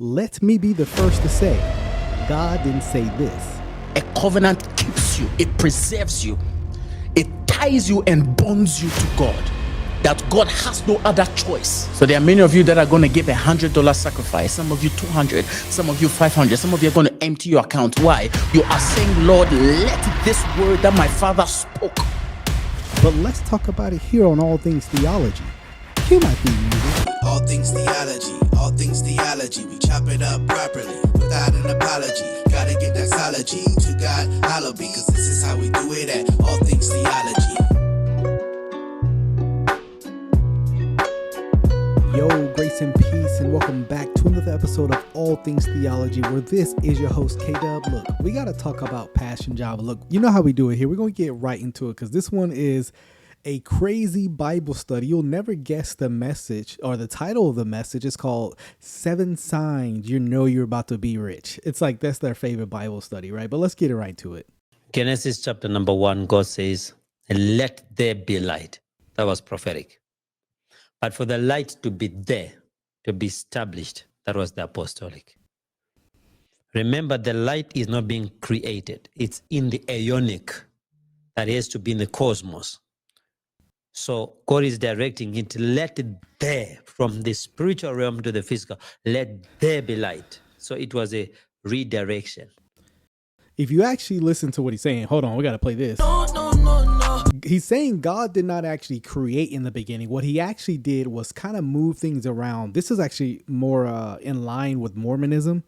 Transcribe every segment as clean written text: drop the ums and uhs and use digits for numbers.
Let me be the first to say, God didn't say this. A covenant keeps you, it preserves you, it ties you and bonds you to God. That God has no other choice. So there are many of you that are going to give $100 sacrifice. Some of you 200, some of you 500, some of you are going to empty your account. Why? You are saying, Lord, let this word that my father spoke. But let's talk about it here on All Things Theology. Cue my theme music. All things theology, all things theology. We chop it up properly without an apology. Gotta give that theology to God, hallowed be, cause this is how we do it at All Things Theology. Yo, grace and peace, and welcome back to another episode of All Things Theology, where this is your host, K-Dub. Look, we got to talk about passion Java. Look, you know how we do it here. We're going to get right into it because this one is a crazy Bible study. You'll never guess the message, or the title of the message is called 7 Signs You Know You're About to Be Rich. It's like that's their favorite Bible study, right? But let's get it right to it. Genesis chapter number 1, God says, let there be light. That was prophetic. But for the light to be there, to be established, that was the apostolic. Remember, the light is not being created. It's in the aeonic. That has to be in the cosmos. So God is directing it, let it there, from the spiritual realm to the physical, let there be light. So it was a redirection. If you actually listen to what he's saying, hold on, we got to play this. He's saying God did not actually create in the beginning. What he actually did was kind of move things around. This is actually more in line with Mormonism.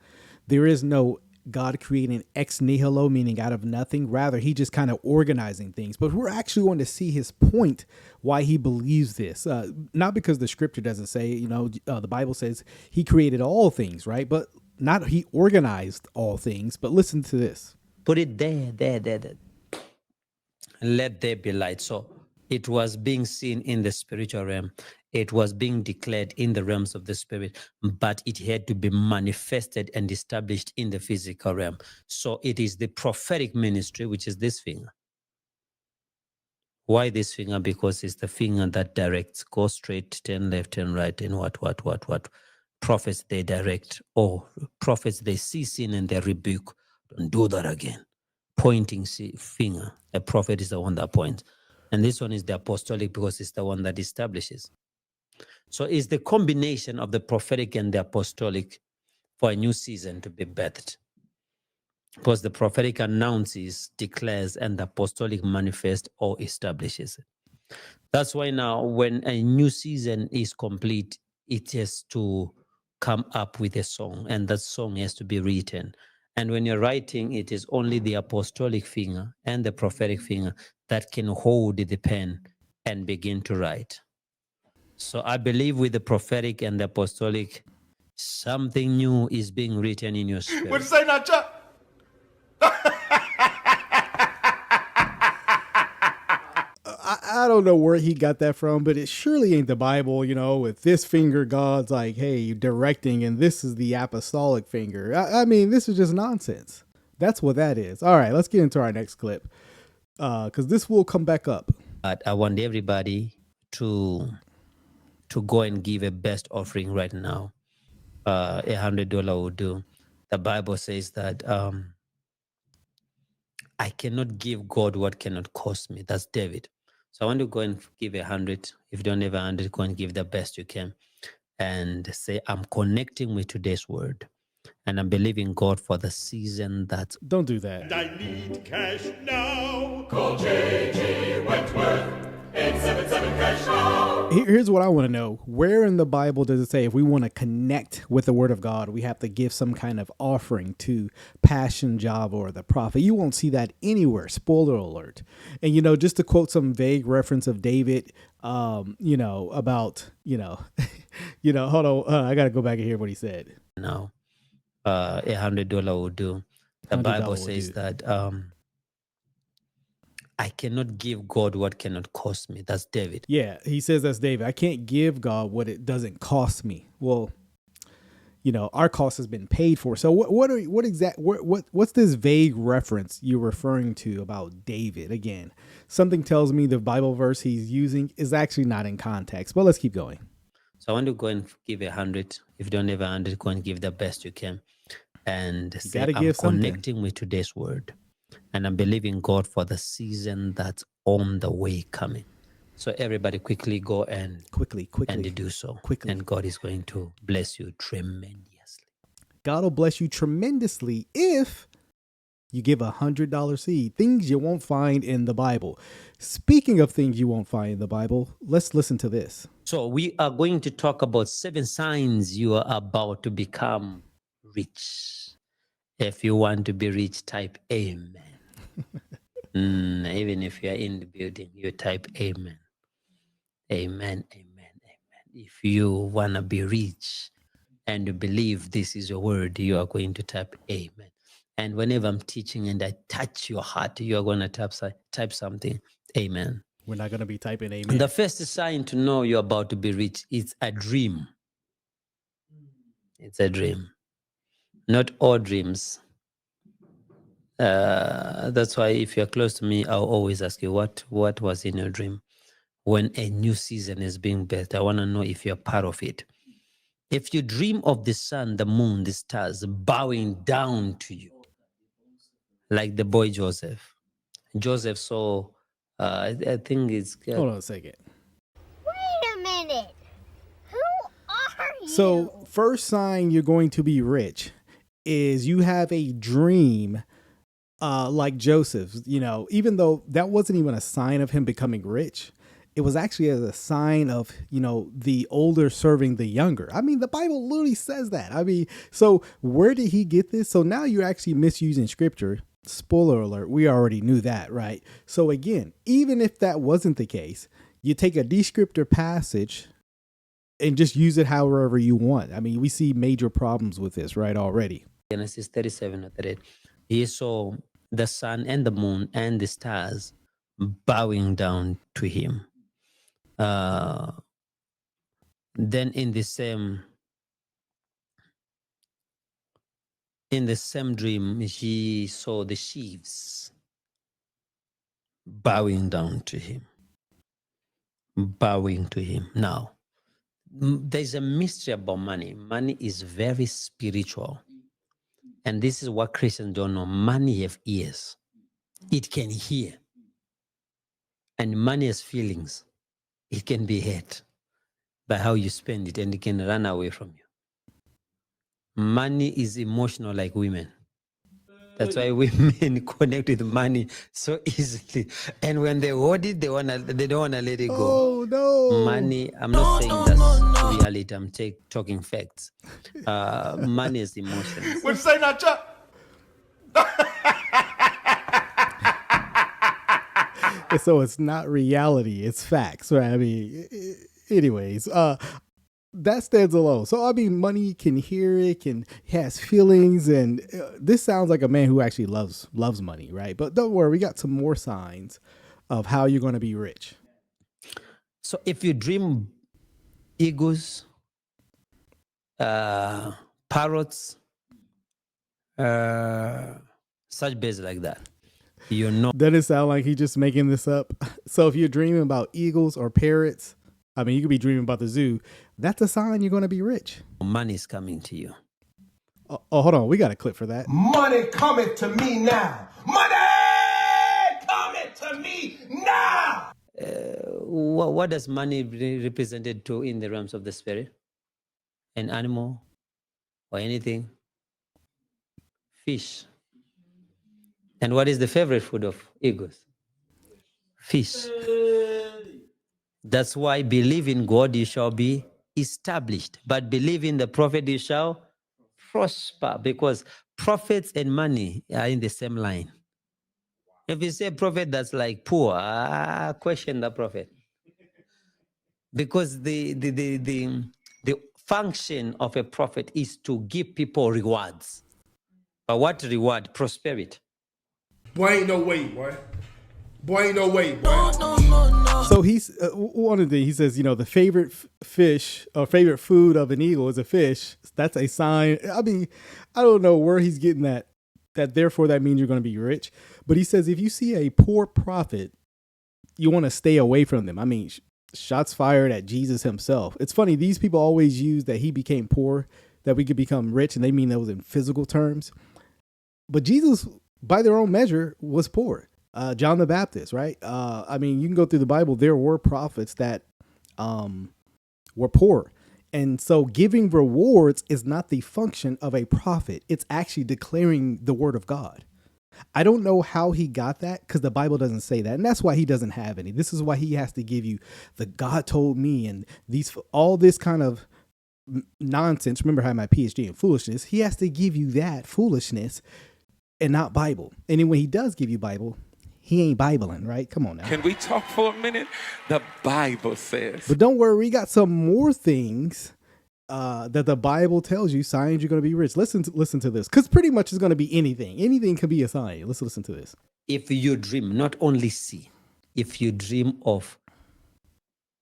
There is no God creating ex nihilo, meaning out of nothing. Rather, he just kind of organizing things. But we're actually going to see his point why he believes this. Not because the scripture doesn't say, the Bible says he created all things, right? But not he organized all things. But listen to this. Put it there. Let there be light. So it was being seen in the spiritual realm. It was being declared in the realms of the spirit, but it had to be manifested and established in the physical realm. So it is the prophetic ministry, which is this finger. Why this finger? Because it's the finger that directs, go straight, turn left, turn right, and what. Prophets, they direct, or prophets, they see sin and they rebuke. Don't do that again. Pointing finger. A prophet is the one that points. And this one is the apostolic because it's the one that establishes. So it's the combination of the prophetic and the apostolic for a new season to be birthed. Because the prophetic announces, declares, and the apostolic manifests or establishes it. That's why now when a new season is complete, it has to come up with a song, and that song has to be written. And when you're writing, it is only the apostolic finger and the prophetic finger that can hold the pen and begin to write. So I believe with the prophetic and the apostolic, something new is being written in your spirit. What you say now, Chuck? I don't know where he got that from, but it surely ain't the Bible, with this finger, God's like, hey, directing, and this is the apostolic finger. I mean, this is just nonsense. That's what that is. All right, let's get into our next clip, because this will come back up. But I want everybody to go and give a best offering right now. $100 will do. The Bible says that I cannot give God what cannot cost me. That's David. So I want to go and give 100. If you don't have 100, go and give the best you can. And say, I'm connecting with today's word. And I'm believing God for the season that... Don't do that. And I need cash now. Call J.G. Wentworth. 877 cash now. Here's what I want to know. Where in the Bible does it say if we want to connect with the word of God, we have to give some kind of offering to Passion Java or the prophet? You won't see that anywhere. Spoiler alert. And, just to quote some vague reference of David, about, hold on. I got to go back and hear what he said. No, $100 will do. The Bible says that I cannot give God what cannot cost me. That's David. Yeah, he says that's David. I can't give God what it doesn't cost me. Well, our cost has been paid for. So what's this vague reference you're referring to about David? Again, something tells me the Bible verse he's using is actually not in context, but let's keep going. So I want to go and give 100. If you don't have 100, go and give the best you can. And You say, gotta I'm give something. connecting with today's word. And I'm believing God for the season that's on the way coming. So everybody quickly go and Quickly. and do so. Quickly. And God is going to bless you tremendously. God will bless you tremendously if you give $100 seed. Things you won't find in the Bible. Speaking of things you won't find in the Bible, let's listen to this. So we are going to talk about 7 signs you are about to become rich. If you want to be rich, type amen. Even if you are in the building, you type amen. Amen, amen, amen. If you want to be rich and you believe this is your word, you are going to type amen. And whenever I'm teaching and I touch your heart, you are going to type something, amen. We're not going to be typing amen. And the first sign to know you're about to be rich is a dream. It's a dream. Not all dreams. That's why if you're close to me, I'll always ask you, what was in your dream? When a new season is being birthed, I want to know if you're part of it. If you dream of the sun, the moon, the stars bowing down to you, like the boy Joseph. Joseph saw, I think it's... Hold on a second. Wait a minute. Who are you? So, first sign you're going to be rich is you have a dream like Joseph's, even though that wasn't even a sign of him becoming rich. It was actually as a sign of, the older serving the younger. I mean, the Bible literally says that. I mean, so where did he get this? So now you're actually misusing scripture. Spoiler alert, we already knew that, right? So again, even if that wasn't the case, you take a descriptor passage and just use it however you want. I mean, we see major problems with this, right, already. Genesis 37:38. He saw the sun and the moon and the stars bowing down to him. Then in the same dream, he saw the sheaves bowing down to him. Bowing to him. Now, there's a mystery about money. Money is very spiritual. And this is what Christians don't know. Money has ears. It can hear. And money has feelings. It can be hurt by how you spend it, and it can run away from you. Money is emotional like women. That's why women connect with money so easily. And when they hold it, they don't wanna let it go. Oh no. Money, I'm not saying that's reality, I'm talking facts. Money is emotions. What you say now, Chuck? So it's not reality, it's facts, right? I mean, anyways, that stands alone. So I mean, money can hear it, has feelings, and this sounds like a man who actually loves money, right? But don't worry, we got some more signs of how you're going to be rich. So if you dream eagles, parrots, such birds like that, you know. Doesn't it sound like he's just making this up? So if you're dreaming about eagles or parrots, I mean, you could be dreaming about the zoo. That's a sign you're going to be rich. Money is coming to you. Oh, hold on. We got a clip for that. Money coming to me now. Money coming to me now. What does money represented to in the realms of the spirit? An animal or anything? Fish. And what is the favorite food of eagles? Fish. That's why believe in God, you shall be established. But believe in the prophet, you shall prosper. Because prophets and money are in the same line. If you say prophet that's like poor, question the prophet. Because the function of a prophet is to give people rewards. But what reward? Prosperity. Boy, ain't no way, boy. Boy, ain't no way, boy. So he's one of the, he says, the favorite fish or favorite food of an eagle is a fish. That's a sign. I mean, I don't know where he's getting that therefore that means you're going to be rich. But he says, if you see a poor prophet, you want to stay away from them. I mean, Shots fired at Jesus himself. It's funny, these people always use that he became poor, that we could become rich, and they mean that was in physical terms. But Jesus, by their own measure, was poor. John the Baptist, right? I mean, you can go through the Bible. There were prophets that were poor. And so giving rewards is not the function of a prophet. It's actually declaring the word of God. I don't know how he got that, because the Bible doesn't say that. And that's why he doesn't have any. This is why he has to give you the God told me and all this kind of nonsense. Remember, I had my PhD in foolishness. He has to give you that foolishness and not Bible. And then when he does give you Bible, he ain't Bibling, right? Come on now. Can we talk for a minute? The Bible says. But don't worry, we got some more things that the Bible tells you, signs you're going to be rich. Listen to this, because pretty much it's going to be anything. Anything can be a sign. Let's listen to this. If you dream, not only see, if you dream of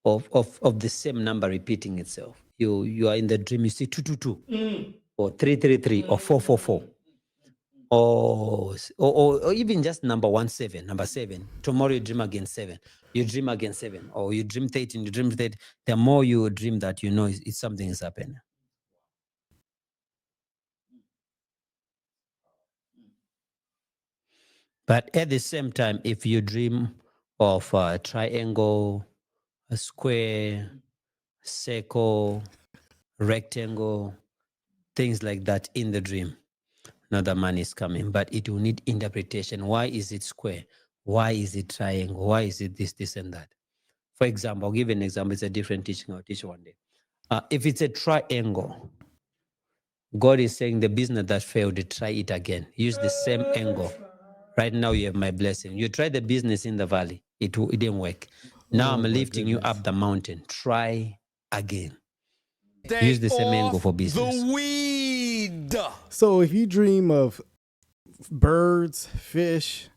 the same number repeating itself, you are in the dream, you see 222 or 333 or 444. Or even just number 17, number 7. Tomorrow you dream again 7. You dream again 7. Or you dream 13, you dream 30. The more you dream that, you know it's something is happening. But at the same time, if you dream of a triangle, a square, circle, rectangle, things like that in the dream, another man is coming, but it will need interpretation. Why is it square? Why is it triangle? Why is it this, and that? For example, I'll give you an example. It's a different teaching. I'll teach one day. If it's a triangle, God is saying the business that failed, try it again. Use the same angle. Right now you have my blessing. You tried the business in the valley. It didn't work. Now I'm lifting you up the mountain. Try again. Use the same angle for business. The weed. So if you dream of birds, fish,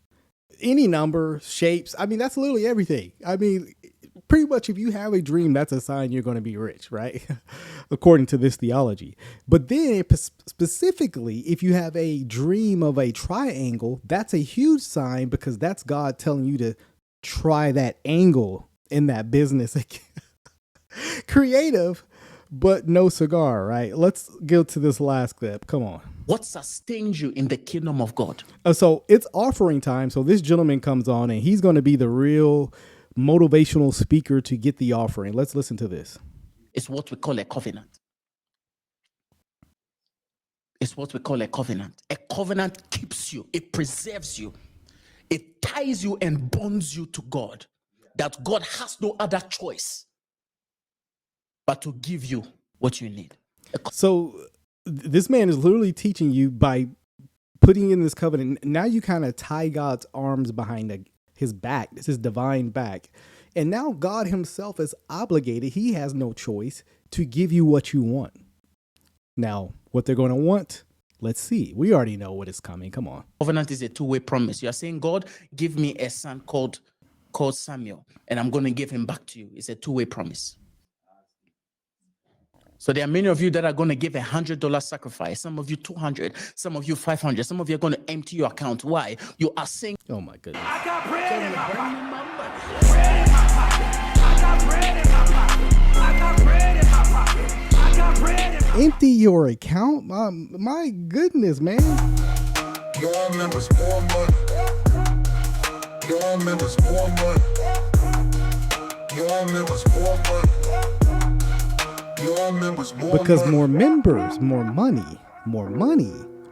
any number, shapes, I mean, that's literally everything. I mean, pretty much if you have a dream, that's a sign you're going to be rich, right? According to this theology. But then specifically, if you have a dream of a triangle, that's a huge sign, because that's God telling you to try that angle in that business. Creative, but no cigar, right? Let's go to this last clip. Come on. What sustains you in the kingdom of God? So it's offering time. So this gentleman comes on and he's going to be the real motivational speaker to get the offering. Let's listen to this. It's what we call a covenant. It's what we call a covenant. A covenant keeps you. It preserves you. It ties you and bonds you to God. That God has no other choice but to give you what you need. So this man is literally teaching you by putting in this covenant. Now you kind of tie God's arms behind his back. This is divine back. And now God himself is obligated. He has no choice to give you what you want. Now, what they're going to want, let's see. We already know what is coming. Come on. Covenant is a two-way promise. You are saying, God, give me a son called Samuel, and I'm going to give him back to you. It's a two-way promise. So there are many of you that are going to give $100 sacrifice. Some of you 200, some of you 500. Some of you are going to empty your account. Why? You are saying, oh my goodness. I got bread in my pocket. Bread in my pocket. I got bread in my pocket. I got bread in my pocket. I got bread in my Empty your account? My goodness, man. Y'all members more money. Y'all members more money. Y'all members more money. Y'all members more Because money. more members, more money,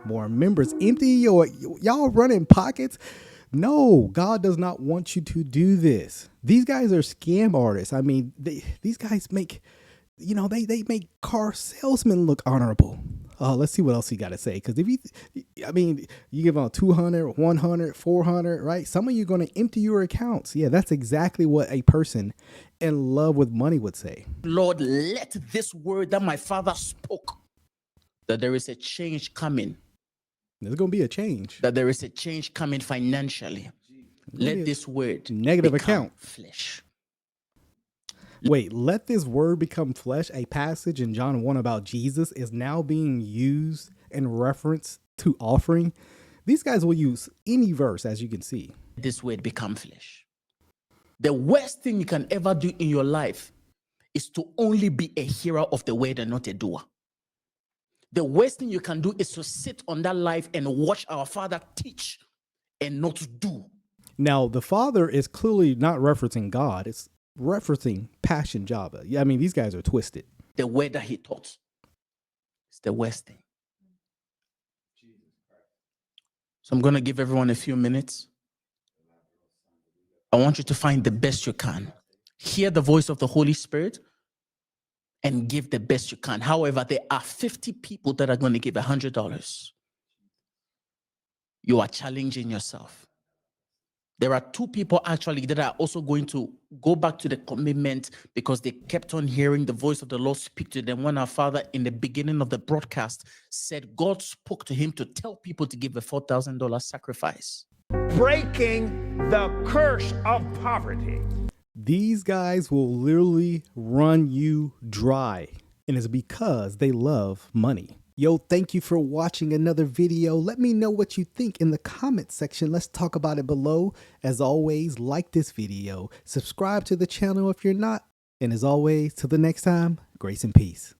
more members. Empty y'all running pockets. No, God does not want you to do this. These guys are scam artists. I mean, these guys make, they make car salesmen look honorable. Let's see what else he got to say. Because you give out 200, 100, 400, right? Some of you are going to empty your accounts. Yeah, that's exactly what a person in love with money would say. Lord, let this word that my father spoke, that there is a change coming. There's going to be a change. That there is a change coming financially. Let this word negative become account. Flesh. Wait, let this word become flesh. A passage in John 1 about Jesus is now being used in reference to offering. These guys will use any verse, as you can see. This word become flesh. The worst thing you can ever do in your life is to only be a hearer of the word and not a doer. The worst thing you can do is to sit on that life and watch our Father teach and not do. Now, the Father is clearly not referencing God. It's referencing Passion Java. Yeah, I mean, these guys are twisted. The word that he taught is the worst thing. So I'm going to give everyone a few minutes. I want you to find the best you can. Hear the voice of the Holy Spirit and give the best you can. However, there are 50 people that are going to give $100. You are challenging yourself. There are 2 people actually that are also going to go back to the commitment because they kept on hearing the voice of the Lord speak to them when our Father in the beginning of the broadcast said God spoke to him to tell people to give a $4,000 sacrifice. Breaking the curse of poverty. These guys will literally run you dry, and it's because they love money. Yo, thank you for watching another video. Let me know what you think in the comment section. Let's talk about it below. As always, like this video, subscribe to the channel if you're not, and as always, till the next time, grace and peace.